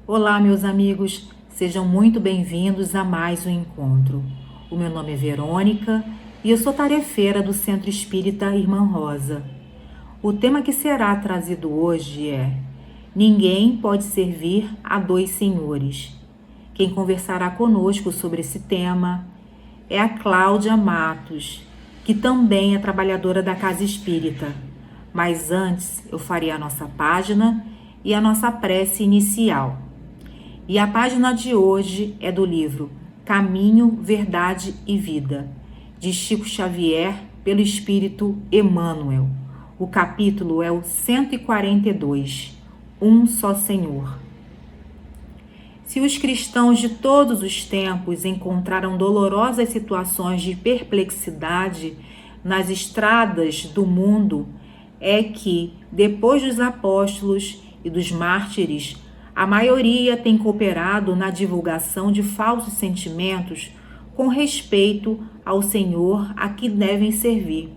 Olá, meus amigos, sejam muito bem-vindos a mais um encontro. O meu nome é Verônica e eu sou tarefeira do Centro Espírita Irmã Rosa. O tema que será trazido hoje é: Ninguém pode servir a dois senhores. Quem conversará conosco sobre esse tema é a Cláudia Matos, que também é trabalhadora da Casa Espírita. Mas antes eu farei a nossa página e a nossa prece inicial. E a página de hoje é do livro Caminho, Verdade e Vida, de Chico Xavier, pelo Espírito Emmanuel. O capítulo é o 142, Um Só Senhor. Se os cristãos de todos os tempos encontraram dolorosas situações de perplexidade nas estradas do mundo, é que, depois dos apóstolos e dos mártires, a maioria tem cooperado na divulgação de falsos sentimentos com respeito ao Senhor a que devem servir.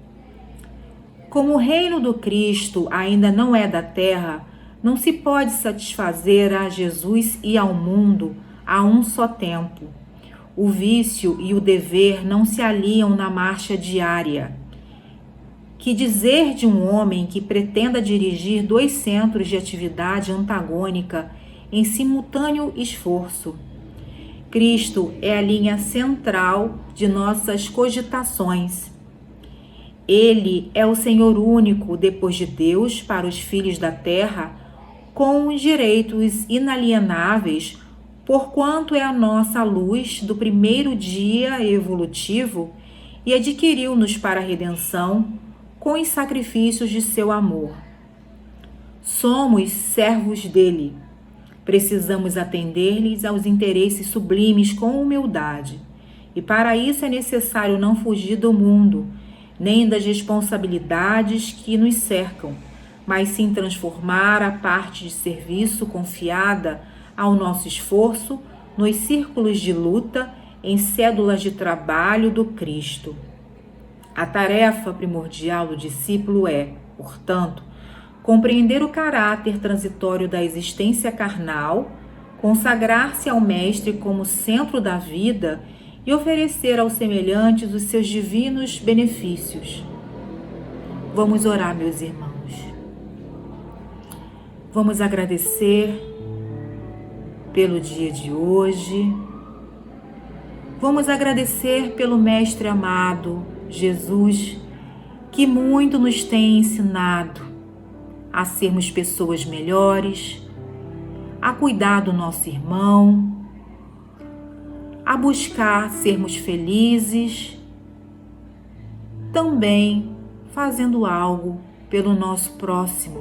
Como o reino do Cristo ainda não é da terra, não se pode satisfazer a Jesus e ao mundo a um só tempo. O vício e o dever não se aliam na marcha diária. Que dizer de um homem que pretenda dirigir dois centros de atividade antagônica em simultâneo esforço? Cristo é a linha central de nossas cogitações. Ele é o Senhor único depois de Deus para os filhos da terra, com os direitos inalienáveis, porquanto é a nossa luz do primeiro dia evolutivo e adquiriu-nos para a redenção com os sacrifícios de seu amor. Somos servos dele. Precisamos atender-lhes aos interesses sublimes com humildade. E para isso é necessário não fugir do mundo, nem das responsabilidades que nos cercam, mas sim transformar a parte de serviço confiada ao nosso esforço nos círculos de luta em cédulas de trabalho do Cristo. A tarefa primordial do discípulo é, portanto, compreender o caráter transitório da existência carnal, consagrar-se ao Mestre como centro da vida e oferecer aos semelhantes os seus divinos benefícios. Vamos orar, meus irmãos. Vamos agradecer pelo dia de hoje. Vamos agradecer pelo Mestre amado, Jesus, que muito nos tem ensinado a sermos pessoas melhores, a cuidar do nosso irmão, a buscar sermos felizes, também fazendo algo pelo nosso próximo.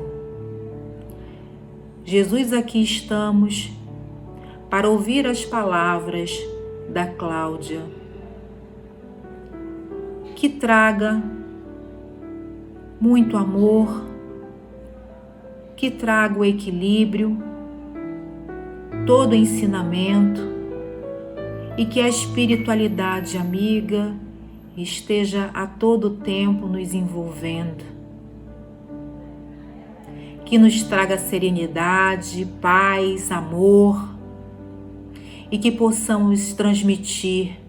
Jesus, aqui estamos para ouvir as palavras da Cláudia, que traga muito amor, que traga o equilíbrio, todo o ensinamento e que a espiritualidade amiga esteja a todo tempo nos envolvendo. Que nos traga serenidade, paz, amor e que possamos transmitir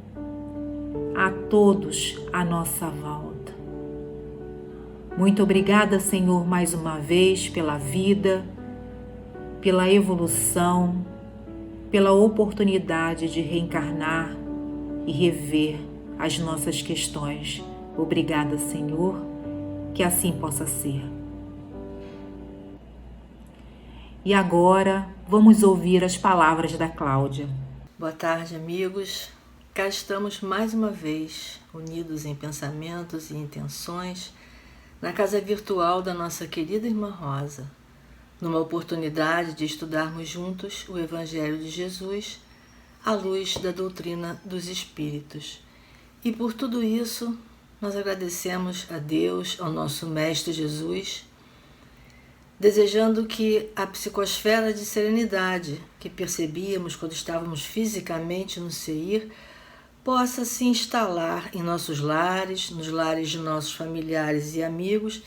a todos à nossa volta. Muito obrigada, Senhor, mais uma vez pela vida, pela evolução, pela oportunidade de reencarnar e rever as nossas questões. Obrigada, Senhor, que assim possa ser. E agora, vamos ouvir as palavras da Cláudia. Boa tarde, amigos. Cá estamos mais uma vez, unidos em pensamentos e intenções, na casa virtual da nossa querida Irmã Rosa, numa oportunidade de estudarmos juntos o Evangelho de Jesus à luz da doutrina dos Espíritos. E por tudo isso, nós agradecemos a Deus, ao nosso Mestre Jesus, desejando que a psicosfera de serenidade que percebíamos quando estávamos fisicamente no CEIR possa se instalar em nossos lares, nos lares de nossos familiares e amigos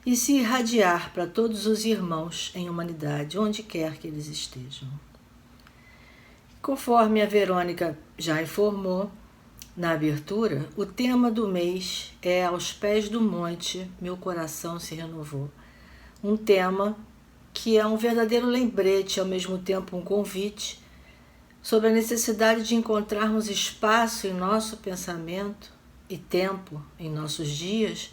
e se irradiar para todos os irmãos em humanidade, onde quer que eles estejam. Conforme a Verônica já informou na abertura, o tema do mês é Aos Pés do Monte, Meu Coração se Renovou. Um tema que é um verdadeiro lembrete, ao mesmo tempo um convite, sobre a necessidade de encontrarmos espaço em nosso pensamento e tempo em nossos dias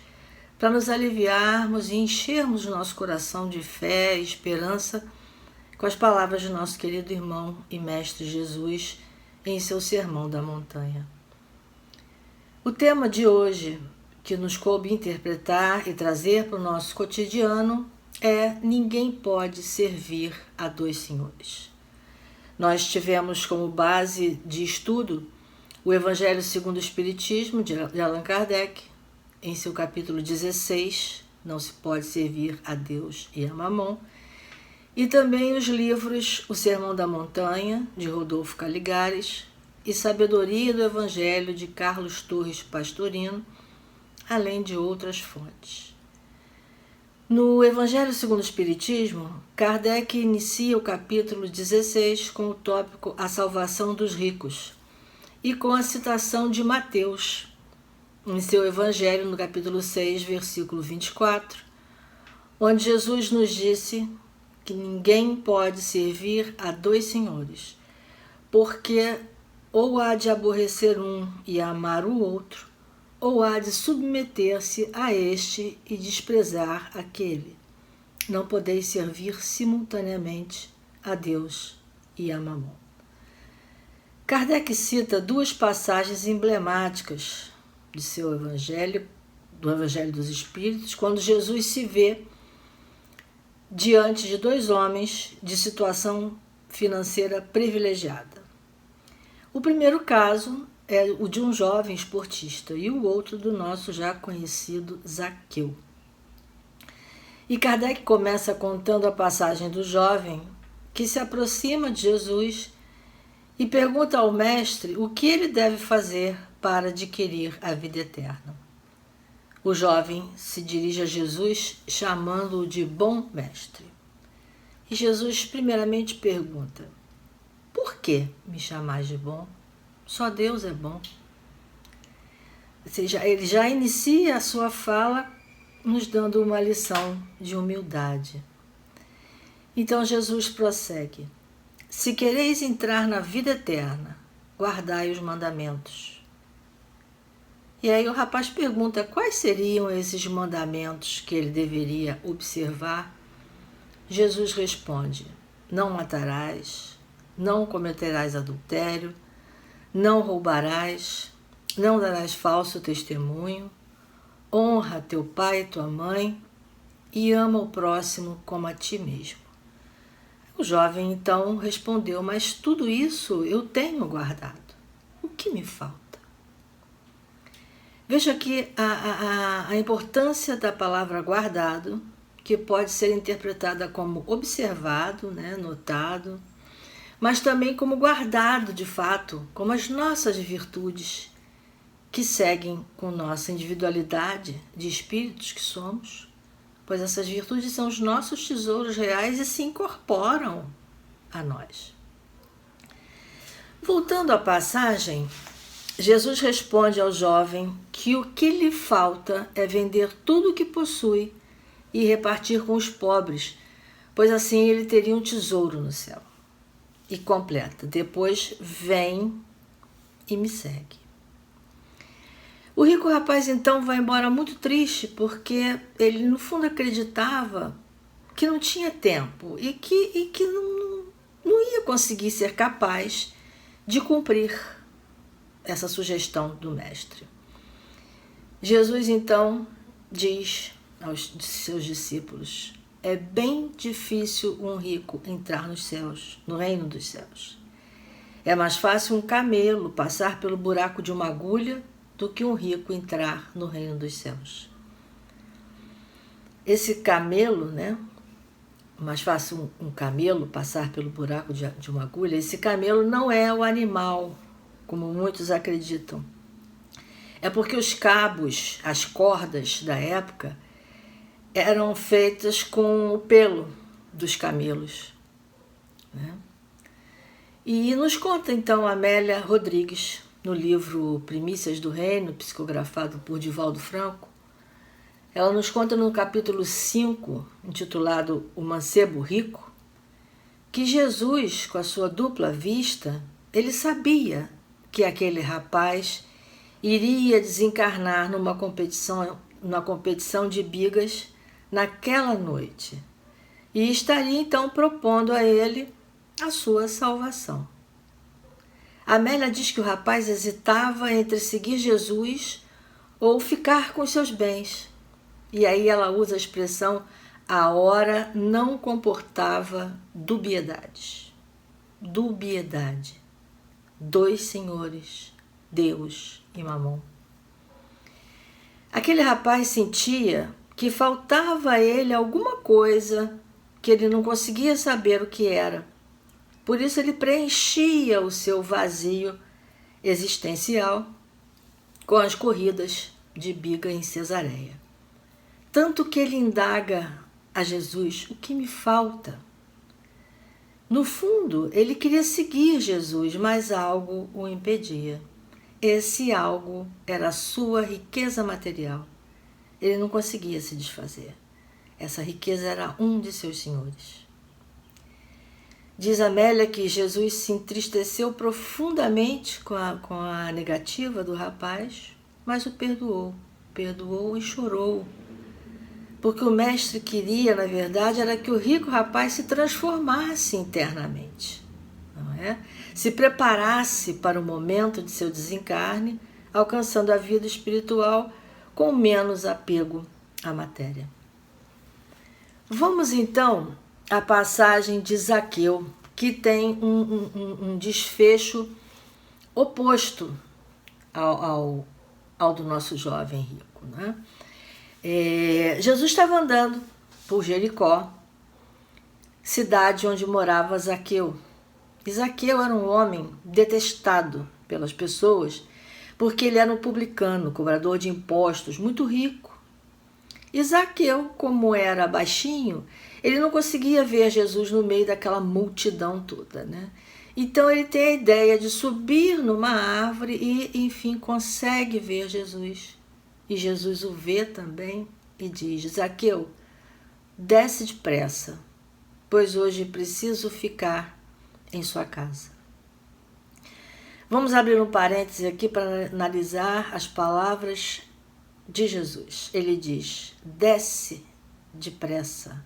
para nos aliviarmos e enchermos o nosso coração de fé e esperança com as palavras de nosso querido irmão e mestre Jesus em seu Sermão da Montanha. O tema de hoje, que nos coube interpretar e trazer para o nosso cotidiano, é Ninguém pode servir a dois senhores. Nós tivemos como base de estudo o Evangelho segundo o Espiritismo, de Allan Kardec, em seu capítulo 16, Não se pode servir a Deus e a Mamon, e também os livros O Sermão da Montanha, de Rodolfo Caligares, e Sabedoria do Evangelho, de Carlos Torres Pastorino, além de outras fontes. No Evangelho segundo o Espiritismo, Kardec inicia o capítulo 16 com o tópico A Salvação dos Ricos e com a citação de Mateus, em seu Evangelho, no capítulo 6, versículo 24, onde Jesus nos disse que ninguém pode servir a dois senhores, porque ou há de aborrecer um e amar o outro, ou há de submeter-se a este e desprezar aquele. Não podeis servir simultaneamente a Deus e a Mamon. Kardec cita duas passagens emblemáticas de seu Evangelho, do Evangelho dos Espíritos, quando Jesus se vê diante de dois homens de situação financeira privilegiada. O primeiro caso é o de um jovem esportista e o outro do nosso já conhecido Zaqueu. E Kardec começa contando a passagem do jovem que se aproxima de Jesus e pergunta ao mestre o que ele deve fazer para adquirir a vida eterna. O jovem se dirige a Jesus chamando-o de bom mestre. E Jesus primeiramente pergunta: por que me chamais de bom? Só Deus é bom. Ou seja, ele já inicia a sua fala nos dando uma lição de humildade. Então Jesus prossegue: se quereis entrar na vida eterna, guardai os mandamentos. E aí o rapaz pergunta quais seriam esses mandamentos que ele deveria observar. Jesus responde: não matarás, não cometerás adultério, não roubarás, não darás falso testemunho, honra teu pai e tua mãe e ama o próximo como a ti mesmo. O jovem então respondeu: mas tudo isso eu tenho guardado. O que me falta? Veja aqui a importância da palavra guardado, que pode ser interpretada como observado, notado, mas também como guardado de fato, como as nossas virtudes, que seguem com nossa individualidade de espíritos que somos, pois essas virtudes são os nossos tesouros reais e se incorporam a nós. Voltando à passagem, Jesus responde ao jovem que o que lhe falta é vender tudo o que possui e repartir com os pobres, pois assim ele teria um tesouro no céu. E completa: depois vem e me segue. O rico rapaz então vai embora muito triste, porque ele no fundo acreditava que não tinha tempo e que não ia conseguir ser capaz de cumprir essa sugestão do mestre. Jesus então diz aos seus discípulos: é bem difícil um rico entrar nos céus, no reino dos céus. É mais fácil um camelo passar pelo buraco de uma agulha do que um rico entrar no reino dos céus. Esse camelo, mais fácil um camelo passar pelo buraco de uma agulha, esse camelo não é o animal, como muitos acreditam. É porque os cabos, as cordas da época, eram feitas com o pelo dos camelos. E nos conta então Amélia Rodrigues, no livro Primícias do Reino, psicografado por Divaldo Franco. Ela nos conta no capítulo 5, intitulado O Mancebo Rico, que Jesus, com a sua dupla vista, ele sabia que aquele rapaz iria desencarnar numa competição de bigas naquela noite e estaria então propondo a ele a sua salvação. Amélia diz que o rapaz hesitava entre seguir Jesus ou ficar com seus bens. E aí ela usa a expressão: a hora não comportava dubiedades. Dubiedade. Dois senhores, Deus e Mamon. Aquele rapaz sentia que faltava a ele alguma coisa que ele não conseguia saber o que era. Por isso ele preenchia o seu vazio existencial com as corridas de biga em Cesareia. Tanto que ele indaga a Jesus: o que me falta? No fundo, ele queria seguir Jesus, mas algo o impedia. Esse algo era a sua riqueza material. Ele não conseguia se desfazer. Essa riqueza era um de seus senhores. Diz Amélia que Jesus se entristeceu profundamente com a negativa do rapaz, mas o perdoou e chorou. Porque o mestre queria, na verdade, era que o rico rapaz se transformasse internamente, não é? Se preparasse para o momento de seu desencarne, alcançando a vida espiritual com menos apego à matéria. Vamos então à passagem de Zaqueu, que tem um desfecho oposto ao do nosso jovem rico, né? Jesus estava andando por Jericó, cidade onde morava Zaqueu. E Zaqueu era um homem detestado pelas pessoas, porque ele era um publicano, cobrador de impostos, muito rico. E Zaqueu, como era baixinho, ele não conseguia ver Jesus no meio daquela multidão toda, né? Então ele tem a ideia de subir numa árvore e, enfim, consegue ver Jesus. E Jesus o vê também e diz: Zaqueu, desce depressa, pois hoje preciso ficar em sua casa. Vamos abrir um parêntese aqui para analisar as palavras de Jesus. Ele diz: desce depressa,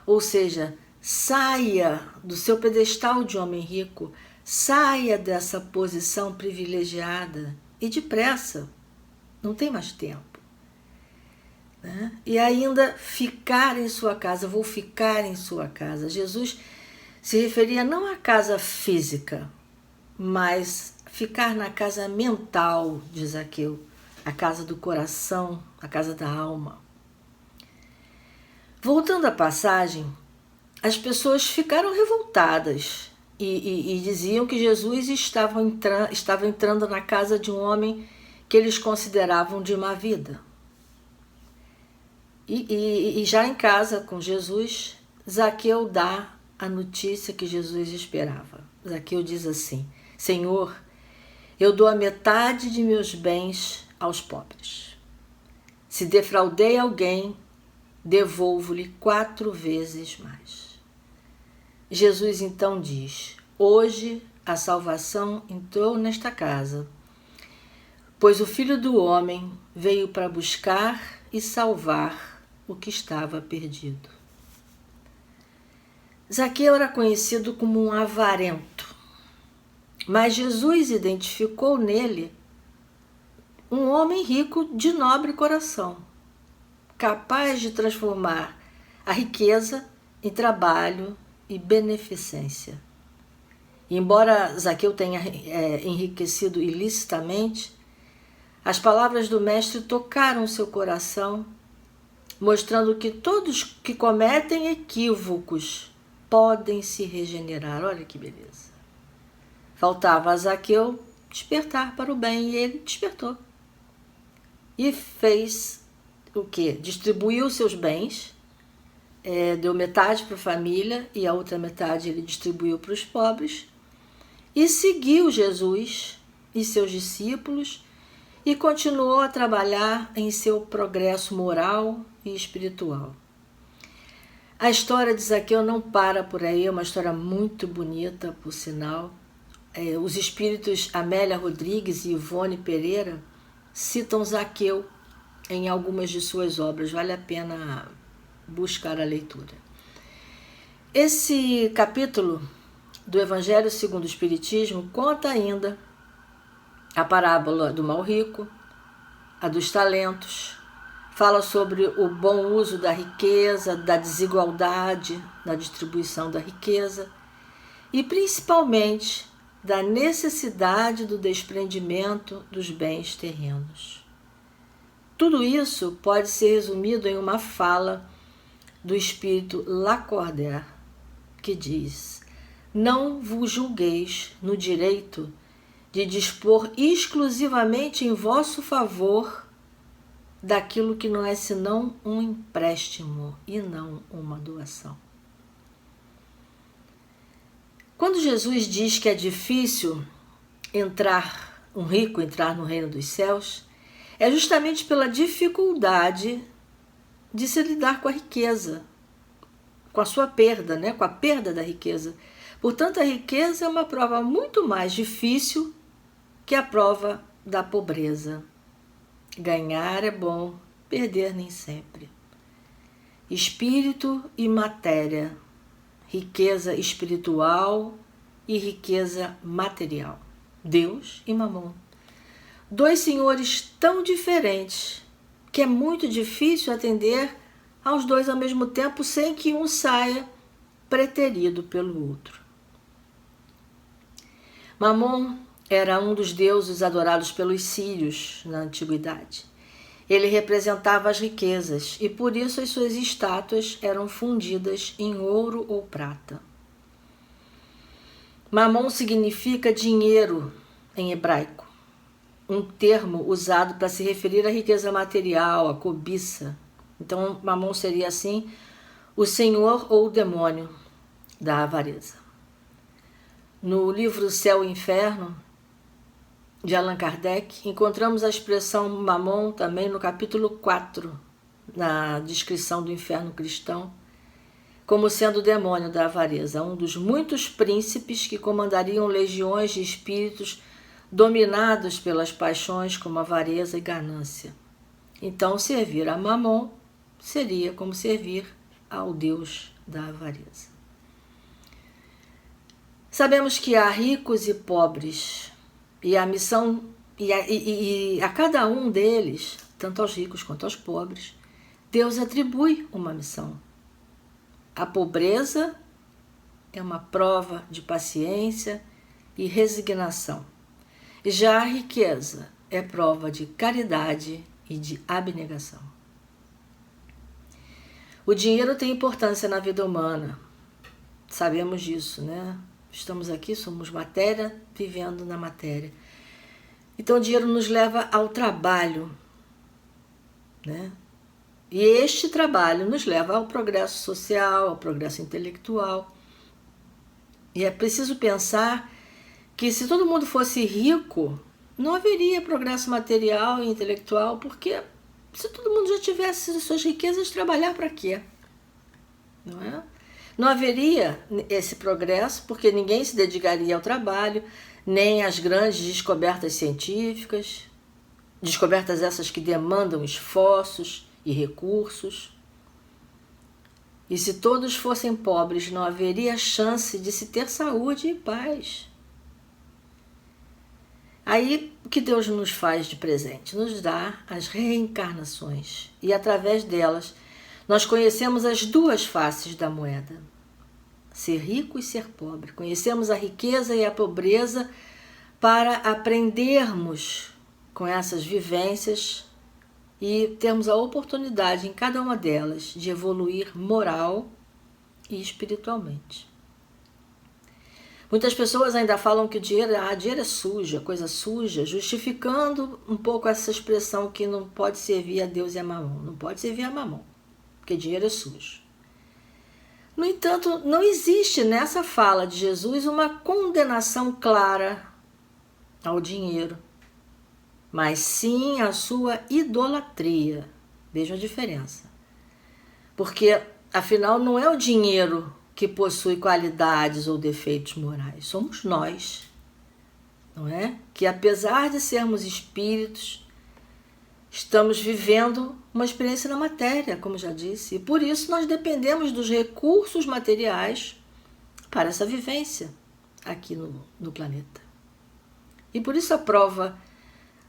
ou seja, saia do seu pedestal de homem rico, saia dessa posição privilegiada e depressa, não tem mais tempo. Né? E ainda ficar em sua casa, vou ficar em sua casa. Jesus se referia não à casa física, mas ficar na casa mental de Zaqueu, a casa do coração, a casa da alma. Voltando à passagem, as pessoas ficaram revoltadas e diziam que Jesus estava entrando na casa de um homem que eles consideravam de má vida. E já em casa com Jesus, Zaqueu dá a notícia que Jesus esperava. Zaqueu diz assim: Senhor, eu dou a metade de meus bens aos pobres. Se defraudei alguém, devolvo-lhe 4 vezes mais. Jesus então diz: hoje a salvação entrou nesta casa, pois o Filho do Homem veio para buscar e salvar o que estava perdido. Zaqueu era conhecido como um avarento, mas Jesus identificou nele um homem rico de nobre coração, capaz de transformar a riqueza em trabalho e beneficência. E embora Zaqueu tenha enriquecido ilicitamente, as palavras do mestre tocaram seu coração, mostrando que todos que cometem equívocos podem se regenerar. Olha que beleza. Faltava a Zaqueu despertar para o bem e ele despertou. E fez o quê? Distribuiu seus bens, deu metade para a família e a outra metade ele distribuiu para os pobres e seguiu Jesus e seus discípulos e continuou a trabalhar em seu progresso moral e espiritual. A história de Zaqueu não para por aí, é uma história muito bonita, por sinal. Os espíritos Amélia Rodrigues e Ivone Pereira citam Zaqueu em algumas de suas obras, vale a pena buscar a leitura. Esse capítulo do Evangelho segundo o Espiritismo conta ainda a parábola do mal rico, a dos talentos, fala sobre o bom uso da riqueza, da desigualdade na distribuição da riqueza e principalmente da necessidade do desprendimento dos bens terrenos. Tudo isso pode ser resumido em uma fala do espírito Lacordaire, que diz: não vos julgueis no direito de dispor exclusivamente em vosso favor daquilo que não é senão um empréstimo e não uma doação. Quando Jesus diz que é difícil um rico entrar no reino dos céus, é justamente pela dificuldade de se lidar com a riqueza, com a sua perda, com a perda da riqueza. Portanto, a riqueza é uma prova muito mais difícil que a prova da pobreza. Ganhar é bom, perder nem sempre. Espírito e matéria, riqueza espiritual e riqueza material. Deus e Mamon. Dois senhores tão diferentes que é muito difícil atender aos dois ao mesmo tempo sem que um saia preterido pelo outro. Mamon era um dos deuses adorados pelos sírios na antiguidade. Ele representava as riquezas e por isso as suas estátuas eram fundidas em ouro ou prata. Mamon significa dinheiro em hebraico, um termo usado para se referir à riqueza material, à cobiça. Então, Mamon seria assim o senhor ou o demônio da avareza. No livro Céu e Inferno, de Allan Kardec, encontramos a expressão Mamon também no capítulo 4, na descrição do inferno cristão, como sendo o demônio da avareza, um dos muitos príncipes que comandariam legiões de espíritos dominados pelas paixões como avareza e ganância. Então, servir a Mamon seria como servir ao Deus da avareza. Sabemos que há ricos e pobres, e a missão, e a cada um deles, tanto aos ricos quanto aos pobres, Deus atribui uma missão. A pobreza é uma prova de paciência e resignação. E já a riqueza é prova de caridade e de abnegação. O dinheiro tem importância na vida humana. Sabemos disso, Estamos aqui, somos matéria, vivendo na matéria. Então o dinheiro nos leva ao trabalho, E este trabalho nos leva ao progresso social, ao progresso intelectual. E é preciso pensar que se todo mundo fosse rico, não haveria progresso material e intelectual, porque se todo mundo já tivesse suas riquezas, trabalhar para quê? Não é? Não haveria esse progresso, porque ninguém se dedicaria ao trabalho, nem às grandes descobertas científicas, descobertas essas que demandam esforços e recursos. E se todos fossem pobres, não haveria chance de se ter saúde e paz. Aí, o que Deus nos faz de presente? Nos dá as reencarnações. E através delas, nós conhecemos as duas faces da moeda. Ser rico e ser pobre. Conhecemos a riqueza e a pobreza para aprendermos com essas vivências e termos a oportunidade em cada uma delas de evoluir moral e espiritualmente. Muitas pessoas ainda falam que dinheiro é sujo, coisa suja, justificando um pouco essa expressão que não pode servir a Deus e a Mamon. Não pode servir a Mamon, porque dinheiro é sujo. No entanto, não existe nessa fala de Jesus uma condenação clara ao dinheiro, mas sim a sua idolatria. Vejam a diferença. Porque, afinal, não é o dinheiro que possui qualidades ou defeitos morais, somos nós, não é? Que apesar de sermos espíritos, estamos vivendo uma experiência na matéria, como já disse, e por isso nós dependemos dos recursos materiais para essa vivência aqui no planeta. E por isso a prova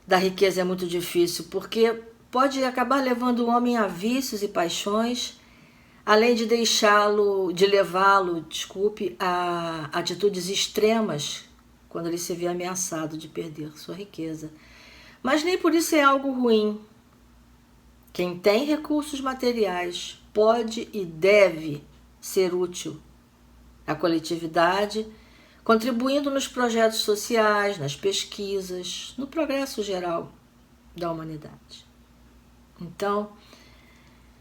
da riqueza é muito difícil, porque pode acabar levando o homem a vícios e paixões, além de levá-lo, a atitudes extremas quando ele se vê ameaçado de perder sua riqueza. Mas nem por isso é algo ruim. Quem tem recursos materiais pode e deve ser útil à coletividade, contribuindo nos projetos sociais, nas pesquisas, no progresso geral da humanidade. Então,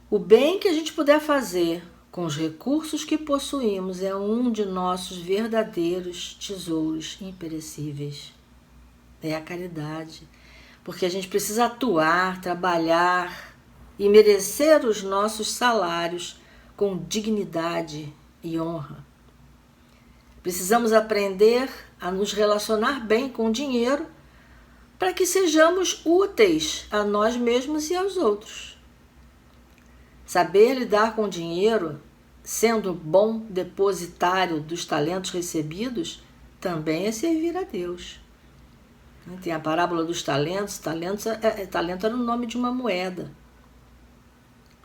o bem que a gente puder fazer com os recursos que possuímos é um de nossos verdadeiros tesouros imperecíveis. É a caridade. Porque a gente precisa atuar, trabalhar e merecer os nossos salários com dignidade e honra. Precisamos aprender a nos relacionar bem com o dinheiro para que sejamos úteis a nós mesmos e aos outros. Saber lidar com o dinheiro, sendo bom depositário dos talentos recebidos, também é servir a Deus. Tem a parábola dos talentos. Talento era o nome de uma moeda.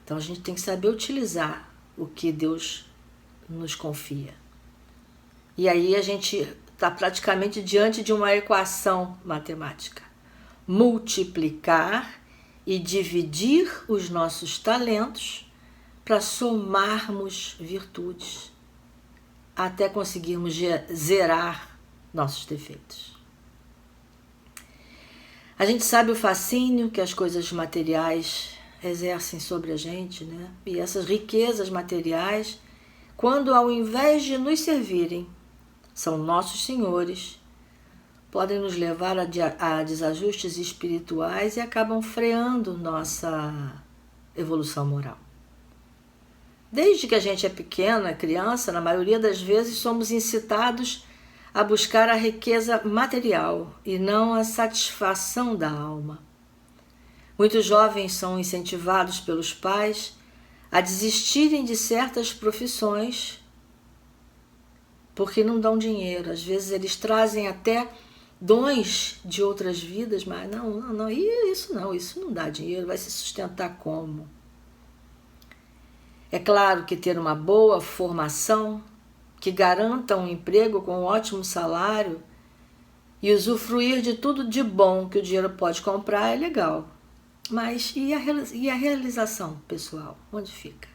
Então a gente tem que saber utilizar o que Deus nos confia. E aí a gente está praticamente diante de uma equação matemática. Multiplicar e dividir os nossos talentos para somarmos virtudes, até conseguirmos zerar nossos defeitos. A gente sabe o fascínio que as coisas materiais exercem sobre a gente, né? E essas riquezas materiais, quando ao invés de nos servirem, são nossos senhores, podem nos levar a desajustes espirituais e acabam freando nossa evolução moral. Desde que a gente é pequena, criança, na maioria das vezes somos incitados a buscar a riqueza material e não a satisfação da alma. Muitos jovens são incentivados pelos pais a desistirem de certas profissões porque não dão dinheiro. Às vezes eles trazem até dons de outras vidas, mas isso não dá dinheiro, vai se sustentar como? É claro que ter uma boa formação que garanta um emprego com um ótimo salário e usufruir de tudo de bom que o dinheiro pode comprar é legal. Mas e a realização pessoal? Onde fica?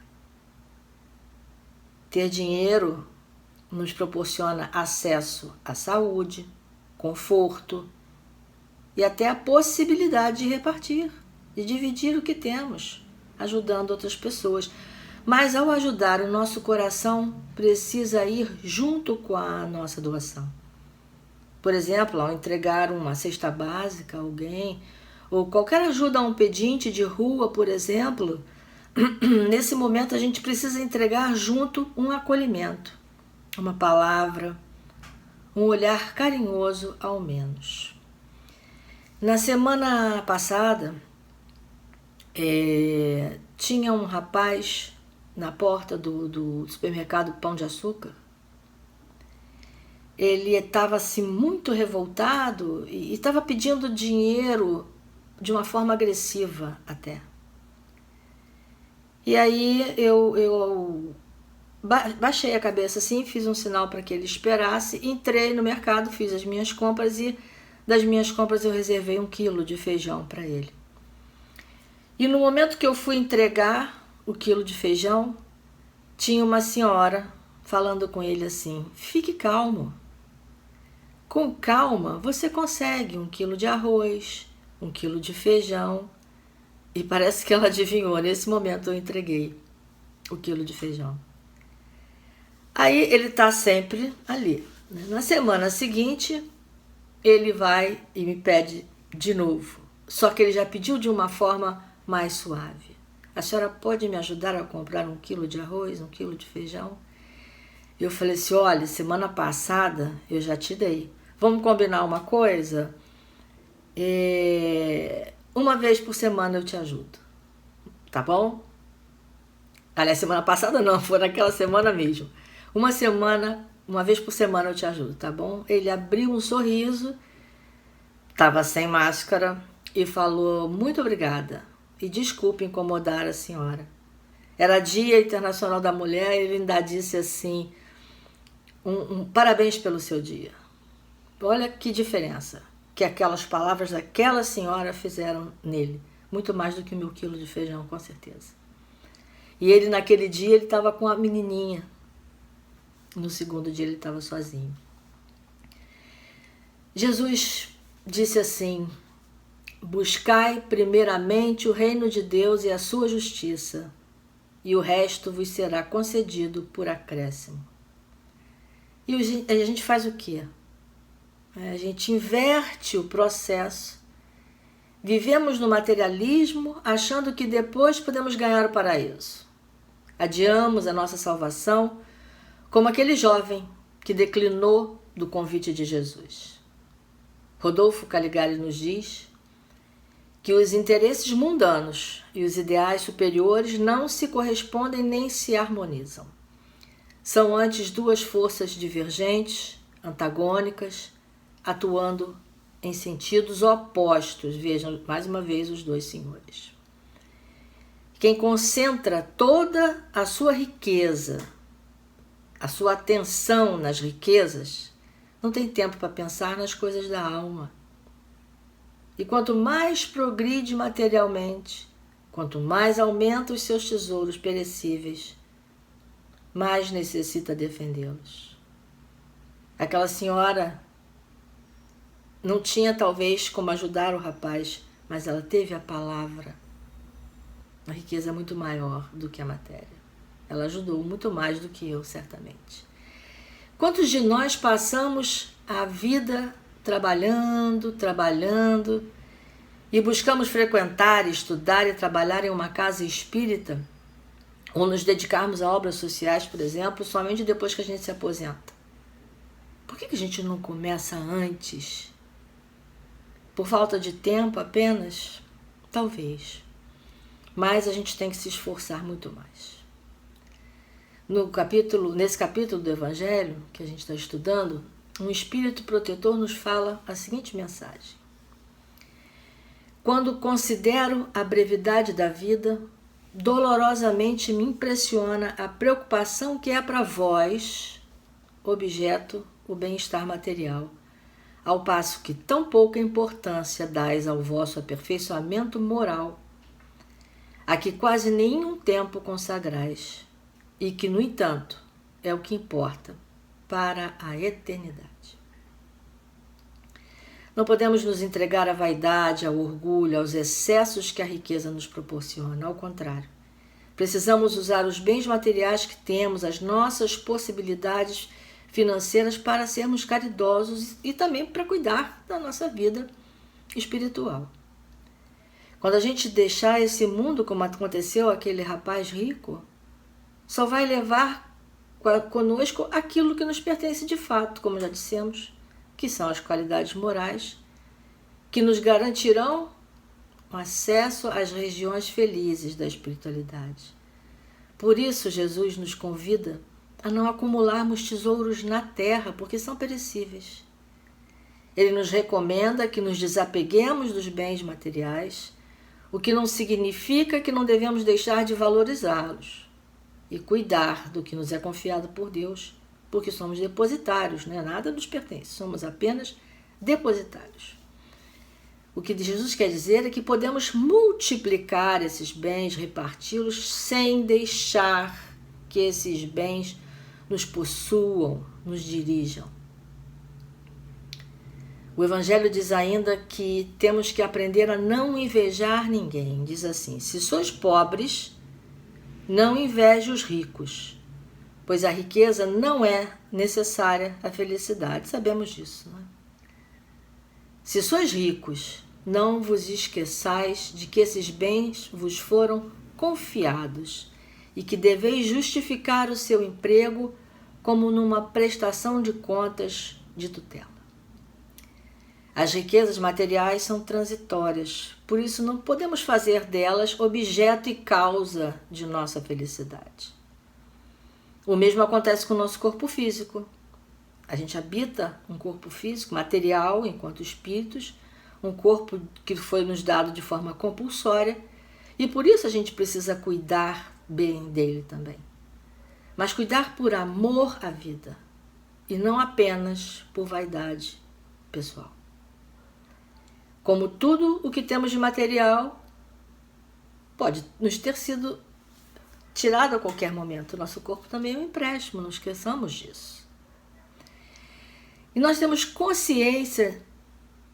Ter dinheiro nos proporciona acesso à saúde, conforto e até a possibilidade de repartir, de dividir o que temos, ajudando outras pessoas. Mas ao ajudar, o nosso coração precisa ir junto com a nossa doação. Por exemplo, ao entregar uma cesta básica a alguém, ou qualquer ajuda a um pedinte de rua, por exemplo, nesse momento a gente precisa entregar junto um acolhimento, uma palavra, um olhar carinhoso ao menos. Na semana passada, tinha um rapaz na porta do supermercado Pão de Açúcar. Ele estava assim, muito revoltado e estava pedindo dinheiro de uma forma agressiva até. E aí eu baixei a cabeça assim, fiz um sinal para que ele esperasse, entrei no mercado, fiz as minhas compras e das minhas compras eu reservei 1 quilo de feijão para ele. E no momento que eu fui entregar o quilo de feijão, tinha uma senhora falando com ele assim: fique calmo. Com calma você consegue 1 quilo de arroz, 1 quilo de feijão. E parece que ela adivinhou, nesse momento eu entreguei o quilo de feijão. Aí ele está sempre ali. Na semana seguinte, ele vai e me pede de novo. Só que ele já pediu de uma forma mais suave. A senhora pode me ajudar a comprar 1 quilo de arroz, 1 quilo de feijão? Eu falei assim, olha, semana passada eu já te dei. Vamos combinar uma coisa? Uma vez por semana eu te ajudo. Tá bom? Aliás, semana passada não, foi naquela semana mesmo. Uma vez por semana eu te ajudo, tá bom? Ele abriu um sorriso, estava sem máscara e falou, muito obrigada e desculpe incomodar a senhora. Era Dia Internacional da Mulher e ele ainda disse assim, parabéns pelo seu dia. Olha que diferença que aquelas palavras daquela senhora fizeram nele. Muito mais do que 1.000 quilos de feijão, com certeza. E ele, naquele dia, ele estava com a menininha. No segundo dia, ele estava sozinho. Jesus disse assim, buscai primeiramente o reino de Deus e a sua justiça, e o resto vos será concedido por acréscimo. E a gente faz o quê? A gente inverte o processo. Vivemos no materialismo, achando que depois podemos ganhar o paraíso. Adiamos a nossa salvação, como aquele jovem que declinou do convite de Jesus. Rodolfo Caligari nos diz que os interesses mundanos e os ideais superiores não se correspondem nem se harmonizam. São antes duas forças divergentes, antagônicas, atuando em sentidos opostos. Vejam, mais uma vez, os dois senhores. Quem concentra toda a sua riqueza, a sua atenção nas riquezas, não tem tempo para pensar nas coisas da alma. E quanto mais progride materialmente, quanto mais aumenta os seus tesouros perecíveis, mais necessita defendê-los. Aquela senhora não tinha talvez como ajudar o rapaz, mas ela teve a palavra. A riqueza é muito maior do que a matéria. Ela ajudou muito mais do que eu, certamente. Quantos de nós passamos a vida trabalhando e buscamos frequentar, estudar e trabalhar em uma casa espírita ou nos dedicarmos a obras sociais, por exemplo, somente depois que a gente se aposenta? Por que a gente não começa antes? Por falta de tempo apenas? Talvez. Mas a gente tem que se esforçar muito mais. Nesse capítulo do Evangelho que a gente está estudando, um espírito protetor nos fala a seguinte mensagem. Quando considero a brevidade da vida, dolorosamente me impressiona a preocupação que é para vós, objeto, o bem-estar material, ao passo que tão pouca importância dais ao vosso aperfeiçoamento moral, a que quase nenhum tempo consagrais, e que, no entanto, é o que importa para a eternidade. Não podemos nos entregar à vaidade, ao orgulho, aos excessos que a riqueza nos proporciona. Ao contrário, precisamos usar os bens materiais que temos, as nossas possibilidades financeiras para sermos caridosos e também para cuidar da nossa vida espiritual. Quando a gente deixar esse mundo, como aconteceu aquele rapaz rico, só vai levar conosco aquilo que nos pertence de fato, como já dissemos, que são as qualidades morais, que nos garantirão o acesso às regiões felizes da espiritualidade. Por isso, Jesus nos convida a não acumularmos tesouros na terra, porque são perecíveis. Ele nos recomenda que nos desapeguemos dos bens materiais, o que não significa que não devemos deixar de valorizá-los e cuidar do que nos é confiado por Deus, porque somos depositários, né? Nada nos pertence, somos apenas depositários. O que Jesus quer dizer é que podemos multiplicar esses bens, reparti-los, sem deixar que esses bens nos possuam, nos dirijam. O Evangelho diz ainda que temos que aprender a não invejar ninguém. Diz assim, se sois pobres, não inveje os ricos, pois a riqueza não é necessária à felicidade. Sabemos disso, não é? Se sois ricos, não vos esqueçais de que esses bens vos foram confiados e que deveis justificar o seu emprego como numa prestação de contas de tutela. As riquezas materiais são transitórias, por isso não podemos fazer delas objeto e causa de nossa felicidade. O mesmo acontece com o nosso corpo físico. A gente habita um corpo físico, material, enquanto espíritos, um corpo que foi nos dado de forma compulsória, e por isso a gente precisa cuidar bem dele também. Mas cuidar por amor à vida, e não apenas por vaidade pessoal. Como tudo o que temos de material pode nos ter sido tirado a qualquer momento, nosso corpo também é um empréstimo, não esqueçamos disso. E nós temos consciência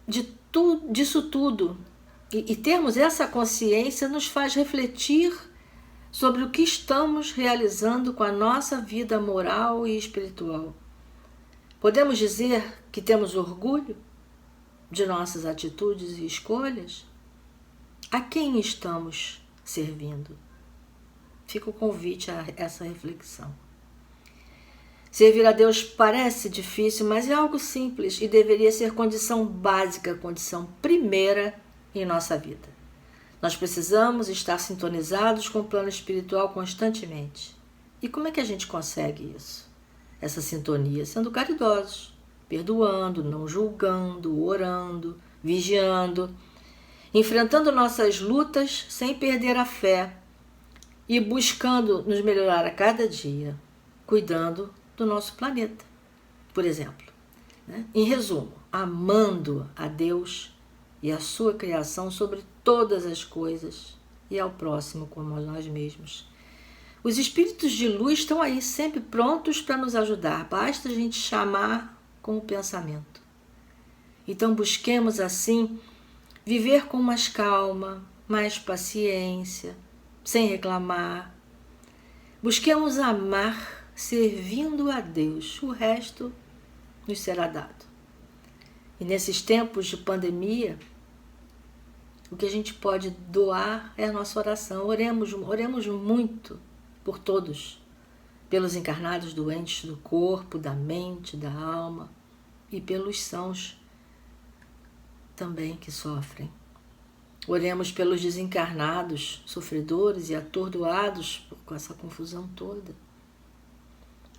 disso tudo, e termos essa consciência nos faz refletir sobre o que estamos realizando com a nossa vida moral e espiritual. Podemos dizer que temos orgulho de nossas atitudes e escolhas? A quem estamos servindo? Fica o convite a essa reflexão. Servir a Deus parece difícil, mas é algo simples e deveria ser condição básica, condição primeira em nossa vida. Nós precisamos estar sintonizados com o plano espiritual constantemente. E como é que a gente consegue isso? Essa sintonia sendo caridosos, perdoando, não julgando, orando, vigiando, enfrentando nossas lutas sem perder a fé e buscando nos melhorar a cada dia, cuidando do nosso planeta, por exemplo. Em resumo, amando a Deus e a sua criação sobre todas as coisas e ao próximo como a nós mesmos. Os espíritos de luz estão aí sempre prontos para nos ajudar, basta a gente chamar com o pensamento. Então busquemos assim viver com mais calma, mais paciência, sem reclamar. Busquemos amar servindo a Deus, o resto nos será dado. E nesses tempos de pandemia, o que a gente pode doar é a nossa oração. Oremos muito por todos, pelos encarnados doentes do corpo, da mente, da alma e pelos sãos também que sofrem. Oremos pelos desencarnados, sofredores e atordoados com essa confusão toda.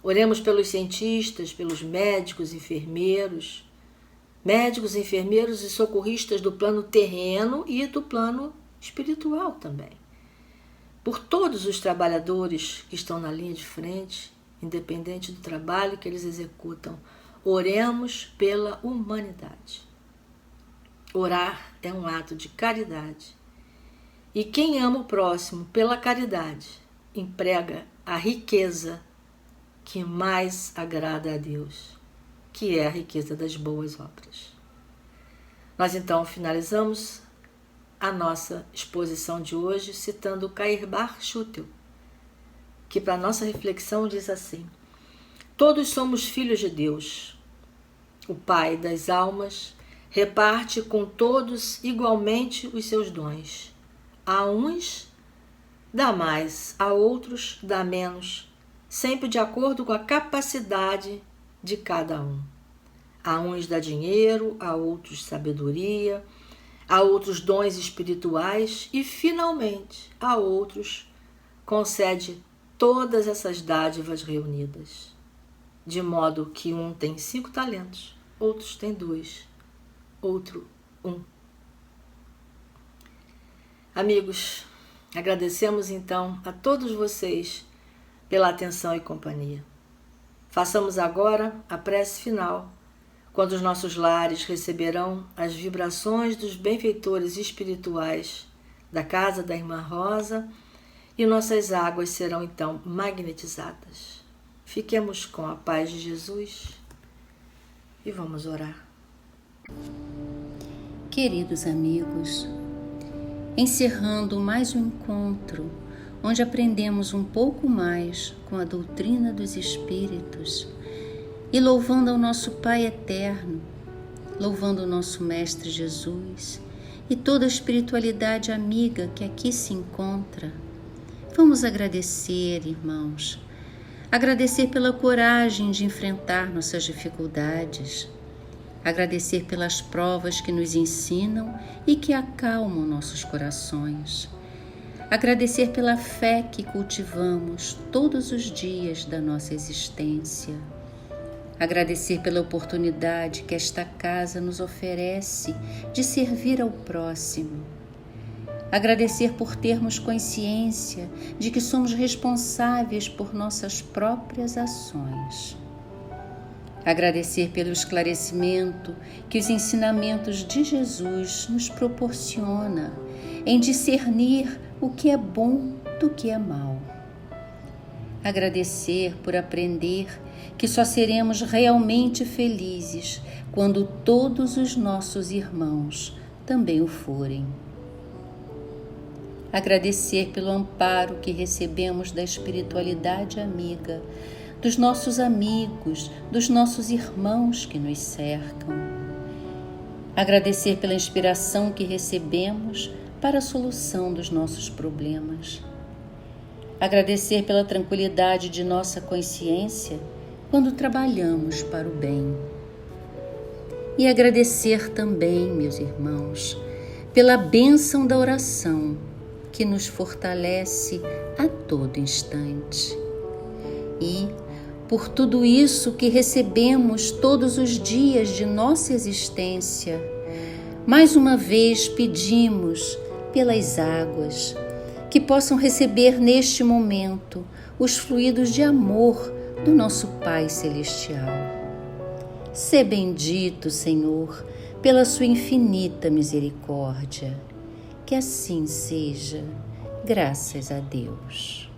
Oremos pelos cientistas, pelos médicos, enfermeiros e socorristas do plano terreno e do plano espiritual também. Por todos os trabalhadores que estão na linha de frente, independente do trabalho que eles executam, oremos pela humanidade. Orar é um ato de caridade. E quem ama o próximo pela caridade emprega a riqueza que mais agrada a Deus, que é a riqueza das boas obras. Nós então finalizamos a nossa exposição de hoje citando Cairbar Schutel, que para nossa reflexão diz assim: todos somos filhos de Deus. O Pai das almas reparte com todos igualmente os seus dons. A uns dá mais, a outros dá menos, sempre de acordo com a capacidade de cada um. A uns dá dinheiro, a outros sabedoria, a outros dons espirituais e, finalmente, a outros concede todas essas dádivas reunidas. De modo que um tem 5 talentos, outros têm 2, outro 1. Amigos, agradecemos então a todos vocês pela atenção e companhia. Façamos agora a prece final, quando os nossos lares receberão as vibrações dos benfeitores espirituais da casa da Irmã Rosa e nossas águas serão então magnetizadas. Fiquemos com a paz de Jesus e vamos orar. Queridos amigos, encerrando mais um encontro onde aprendemos um pouco mais com a doutrina dos Espíritos e louvando ao nosso Pai Eterno, louvando o nosso Mestre Jesus e toda a espiritualidade amiga que aqui se encontra. Vamos agradecer, irmãos, agradecer pela coragem de enfrentar nossas dificuldades, agradecer pelas provas que nos ensinam e que acalmam nossos corações, agradecer pela fé que cultivamos todos os dias da nossa existência, agradecer pela oportunidade que esta casa nos oferece de servir ao próximo, agradecer por termos consciência de que somos responsáveis por nossas próprias ações, agradecer pelo esclarecimento que os ensinamentos de Jesus nos proporciona em discernir o que é bom do que é mal. Agradecer por aprender que só seremos realmente felizes quando todos os nossos irmãos também o forem. Agradecer pelo amparo que recebemos da espiritualidade amiga, dos nossos amigos, dos nossos irmãos que nos cercam. Agradecer pela inspiração que recebemos para a solução dos nossos problemas. Agradecer pela tranquilidade de nossa consciência quando trabalhamos para o bem. E agradecer também, meus irmãos, pela bênção da oração que nos fortalece a todo instante. E por tudo isso que recebemos todos os dias de nossa existência, mais uma vez pedimos pelas águas que possam receber neste momento os fluidos de amor do nosso Pai Celestial. Sê bendito, Senhor, pela sua infinita misericórdia. Que assim seja, graças a Deus.